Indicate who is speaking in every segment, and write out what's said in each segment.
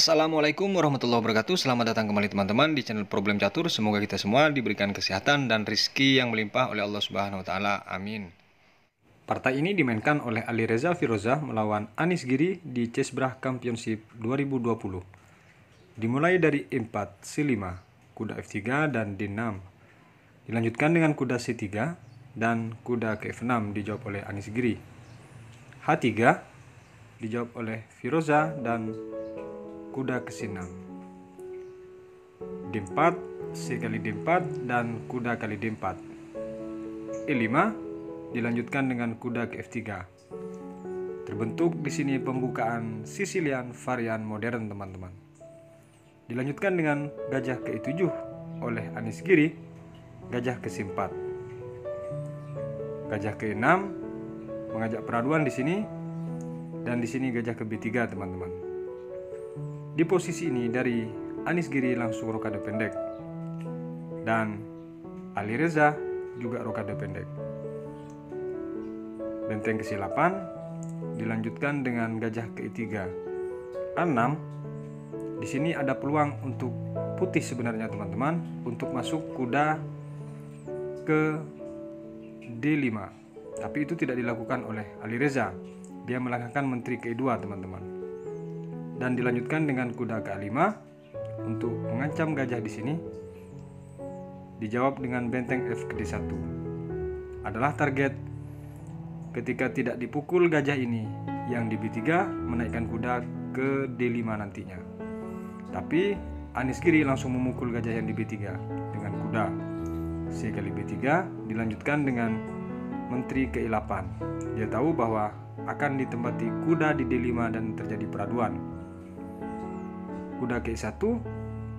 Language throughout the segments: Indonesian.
Speaker 1: Assalamualaikum warahmatullahi wabarakatuh. Selamat datang kembali teman-teman di channel Problem Catur. Semoga kita semua diberikan kesehatan dan rizki yang melimpah oleh Allah Subhanahu wa taala. Amin. Partai ini dimainkan oleh Ali Reza Firozah melawan Anis Giri di Chessbrah Championship 2020. Dimulai dari E4, C5, kuda F3 dan D6. Dilanjutkan dengan kuda C3 dan kuda ke F6 dijawab oleh Anis Giri. H3 dijawab oleh Firozah dan kuda ke C6. D4, C kali D4 dan kuda kali D4. E5 dilanjutkan dengan kuda ke F3. Terbentuk di sini pembukaan Sicilian varian modern, teman-teman. Dilanjutkan dengan gajah ke E7 oleh Anis Giri, gajah ke C4. Gajah ke E6 mengajak peraduan di sini, dan di sini gajah ke B3, teman-teman. Di posisi ini dari Anis Giri langsung rokade pendek, dan Ali Reza juga rokade pendek. Benteng ke C8 dilanjutkan dengan gajah ke E3. A6, di sini ada peluang untuk putih sebenarnya, teman-teman, untuk masuk kuda ke D5, tapi itu tidak dilakukan oleh Ali Reza. Dia melangkahkan menteri ke E2, teman-teman. Dan dilanjutkan dengan kuda ke A5 untuk mengancam gajah di sini. Dijawab dengan benteng F ke D1. Adalah target ketika tidak dipukul gajah ini yang di B3 menaikkan kuda ke D5 nantinya. Tapi Anis Giri langsung memukul gajah yang di B3 dengan kuda C kali B3, dilanjutkan dengan menteri ke E8. Dia tahu bahwa akan ditempati kuda di D5 dan terjadi peraduan. Kuda ke E1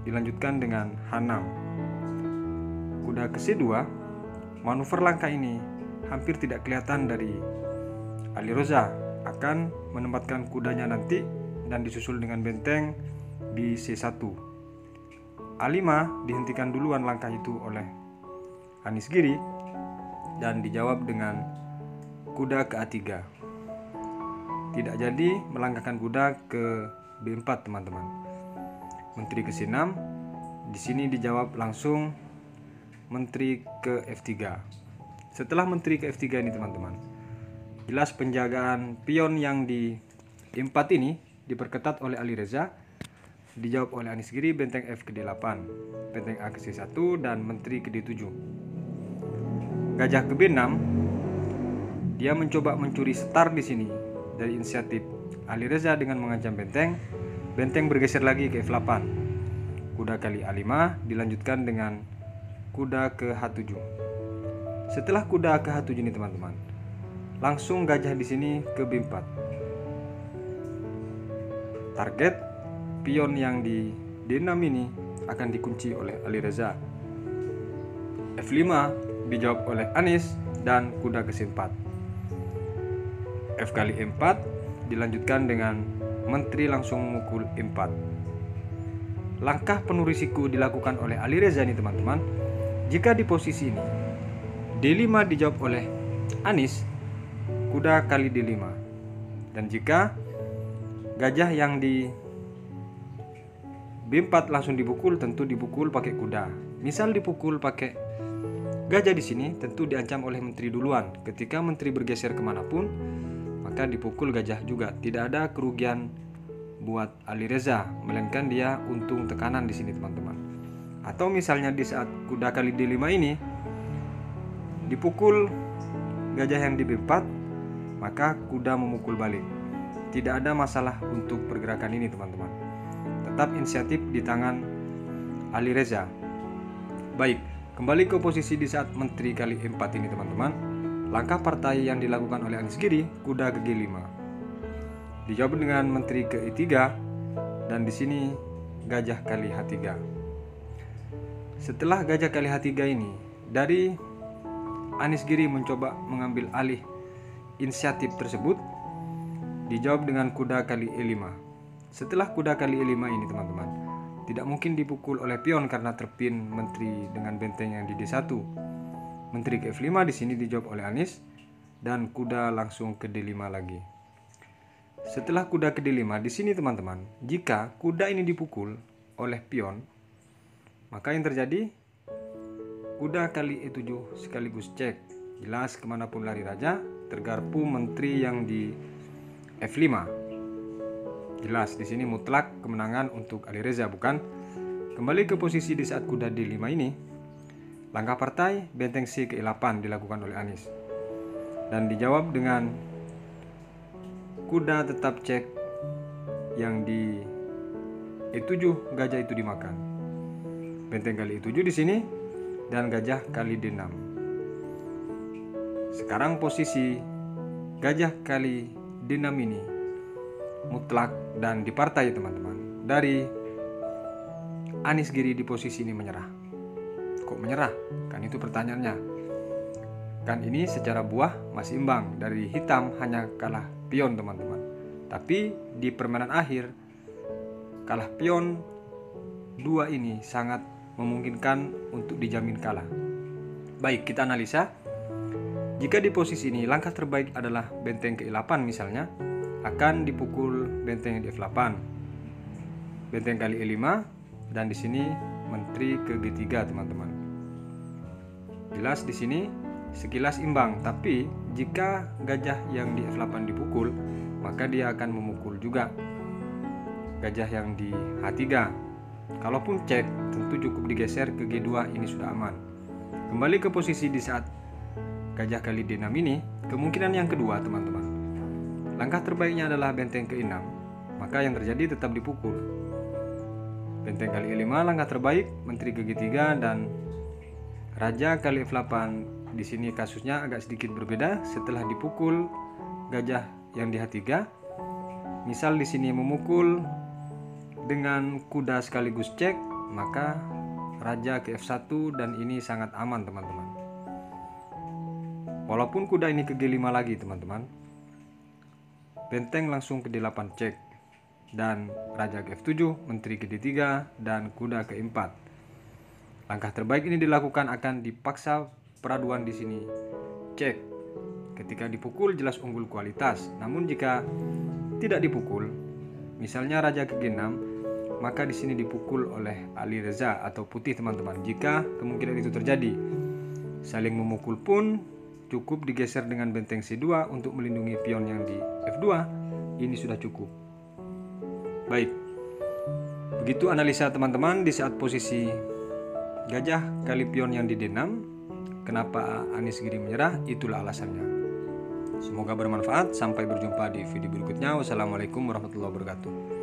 Speaker 1: dilanjutkan dengan H6. Kuda ke C2, manuver langkah ini hampir tidak kelihatan dari Ali Reza. Akan menempatkan kudanya nanti dan disusul dengan benteng di C1. A5 dihentikan duluan langkah itu oleh Anis Giri dan dijawab dengan kuda ke A3. Tidak jadi melangkahkan kuda ke B4, teman-teman. Menteri ke C6, di sini dijawab langsung menteri ke F3. Setelah menteri ke F3 ini, teman-teman, jelas penjagaan pion yang di E4 ini diperketat oleh Ali Reza. Dijawab oleh Anis Giri benteng F ke D8, benteng A ke C1 dan menteri ke D7. Gajah ke B6, dia mencoba mencuri start di sini dari inisiatif Ali Reza dengan mengancam benteng. Benteng bergeser lagi ke F8. Kuda kali A5 dilanjutkan dengan kuda ke H7. Setelah kuda ke H7 ini, teman-teman, langsung gajah di sini ke B4. Target pion yang di D6 ini akan dikunci oleh Ali Reza. F5 dijawab oleh Anis dan kuda ke C4. F kali E4 dilanjutkan dengan menteri langsung memukul E4. Langkah penuh risiko dilakukan oleh Ali Reza ini, teman-teman. Jika di posisi ini D5 dijawab oleh Anis, kuda kali D5. Dan jika gajah yang di B4 langsung dipukul, tentu dipukul pakai kuda. Misal dipukul pakai gajah di sini, tentu diancam oleh menteri duluan. Ketika menteri bergeser kemanapun, maka dipukul gajah juga. Tidak ada kerugian buat Ali Reza, melainkan dia untung tekanan di sini, teman-teman. Atau misalnya di saat kuda kali D5 ini dipukul gajah yang di B4, maka kuda memukul balik. Tidak ada masalah untuk pergerakan ini, teman-teman. Tetap inisiatif di tangan Ali Reza. Baik, kembali ke posisi di saat menteri kali E4 ini, teman-teman. Langkah partai yang dilakukan oleh Anis Giri, kuda ke G5. Dijawab dengan menteri ke E3 dan di sini gajah kali H3. Setelah gajah kali H3 ini, dari Anis Giri mencoba mengambil alih inisiatif tersebut. Dijawab dengan kuda kali E5. Setelah kuda kali E5 ini, teman-teman, tidak mungkin dipukul oleh pion karena terpin menteri dengan benteng yang di D1. Menteri ke F5 di sini dijawab oleh Anis dan kuda langsung ke D5 lagi. Setelah kuda ke D5, di sini teman-teman, jika kuda ini dipukul oleh pion, maka yang terjadi kuda kali E7 sekaligus cek. Jelas kemanapun lari raja, tergarpu menteri yang di F5. Jelas di sini mutlak kemenangan untuk Alireza, bukan? Kembali ke posisi di saat kuda D5 ini, langkah partai benteng C ke E8 dilakukan oleh Anies. Dan dijawab dengan kuda tetap cek yang di E7, gajah itu dimakan. Benteng kali E7 di sini dan gajah kali D6. Sekarang posisi gajah kali D6 ini mutlak dan di partai teman-teman. Dari Anies Giri di posisi ini menyerah. Kok menyerah? Kan itu pertanyaannya. Kan ini secara buah masih imbang, dari hitam hanya kalah pion teman-teman. Tapi di permainan akhir kalah pion 2 ini sangat memungkinkan untuk dijamin kalah. Baik, kita analisa. Jika di posisi ini langkah terbaik adalah benteng ke E8 misalnya, akan dipukul benteng di F8. Benteng kali E5 dan di sini menteri ke G3 teman-teman. Jelas di sini sekilas imbang, tapi jika gajah yang di F8 dipukul, maka dia akan memukul juga gajah yang di H3. Kalaupun cek, tentu cukup digeser ke G2, ini sudah aman. Kembali ke posisi di saat gajah kali D6 ini, kemungkinan yang kedua teman-teman. Langkah terbaiknya adalah benteng ke E6, maka yang terjadi tetap dipukul. Benteng kali E5 langkah terbaik, menteri ke G3 dan raja kali F8. Di sini kasusnya agak sedikit berbeda. Setelah dipukul gajah yang di H3, misal di sini memukul dengan kuda sekaligus cek, maka raja ke F1 dan ini sangat aman teman-teman. Walaupun kuda ini ke G5 lagi teman-teman, benteng langsung ke D8 cek dan raja ke F7, menteri ke D3 dan kuda ke E4. Langkah terbaik ini dilakukan akan dipaksa peraduan di sini cek. Ketika dipukul jelas unggul kualitas. Namun jika tidak dipukul, misalnya raja ke G6, maka di sini dipukul oleh Alireza atau putih teman-teman. Jika kemungkinan itu terjadi, saling memukul pun cukup digeser dengan benteng C2 untuk melindungi pion yang di F2. Ini sudah cukup. Baik. Begitu analisa teman-teman di saat posisi gajah kali pion yang di D6. Kenapa Anies Giri menyerah? Itulah alasannya. Semoga bermanfaat. Sampai berjumpa di video berikutnya. Wassalamualaikum warahmatullahi wabarakatuh.